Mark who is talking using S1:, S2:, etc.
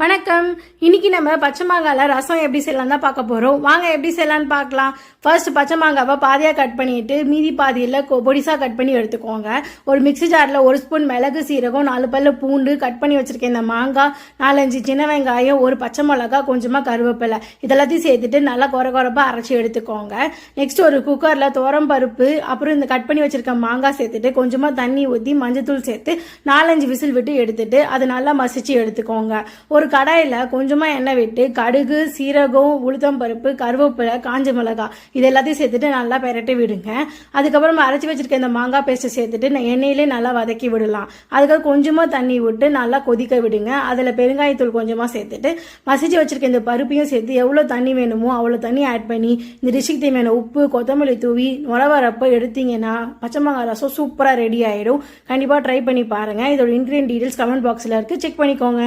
S1: வணக்கம். இன்னைக்கு நம்ம பச்சை மாங்கால ரசம் எப்படி செய்யலாம் தான் பார்க்க போறோம். வாங்க எப்படி செய்யலாம்னு பார்க்கலாம். ஃபர்ஸ்ட் பச்சை மாங்காவை பாதியா கட் பண்ணிட்டு மீதி பாதியில் பொடிசா கட் பண்ணி எடுத்துக்கோங்க. ஒரு மிக்ஸி ஜார்ல 1 ஸ்பூன் மிளகு, சீரகம், 4 பல்லு பூண்டு, கட் பண்ணி வச்சிருக்கேன் இந்த மாங்காய், 4-5 சின்ன வெங்காயம், ஒரு பச்சை மிளகா, கொஞ்சமா கருவேப்பிலை இதெல்லாத்தையும் சேர்த்துட்டு நல்லா குறப்பா அரைச்சி எடுத்துக்கோங்க. நெக்ஸ்ட் ஒரு குக்கர்ல துவரம் பருப்பு, அப்புறம் இந்த கட் பண்ணி வச்சிருக்க மாங்காய் சேர்த்துட்டு கொஞ்சமா தண்ணி ஊற்றி மஞ்சத்தூள் சேர்த்து 4-5 விசில் விட்டு எடுத்துட்டு அதை நல்லா மசிச்சு எடுத்துக்கோங்க. ஒரு கடாயில கொஞ்சமா எண்ணெய் விட்டு கடுகு, சீரகம், உளுத்தம் பருப்பு, கருவேப்பிலை, காஞ்ச மிளகாய் இது எல்லாத்தையும் சேர்த்துட்டு நல்லா பெரட்டி விடுங்க. அதுக்கப்புறம் அரைச்சி வச்சிருக்க இந்த மாங்காய் பேஸ்ட் சேர்த்துட்டு எண்ணெயிலே நல்லா வதக்கி விடலாம். அதுக்காக கொஞ்சமா தண்ணி விட்டு நல்லா கொதிக்க விடுங்க. அதுல பெருங்காயத்தூள் கொஞ்சமா சேர்த்துட்டு மசிச்சு வச்சிருக்க இந்த பருப்பையும் சேர்த்து எவ்வளவு தண்ணி வேணுமோ அவ்வளவு தண்ணி ஆட் பண்ணி இந்த டிஷ்ஷுக்கு தேவையான உப்பு, கொத்தமல்லி தூவி வரப்ப எடுத்தீங்கன்னா பச்சை மாங்காய் ரசம் சூப்பரா ரெடி ஆயிடும். கண்டிப்பா ட்ரை பண்ணி பாருங்க. இதோட இன்கிரியன்ட் டீடைல்ஸ் கமெண்ட் பாக்ஸ்ல இருக்கு, செக் பண்ணிக்கோங்க.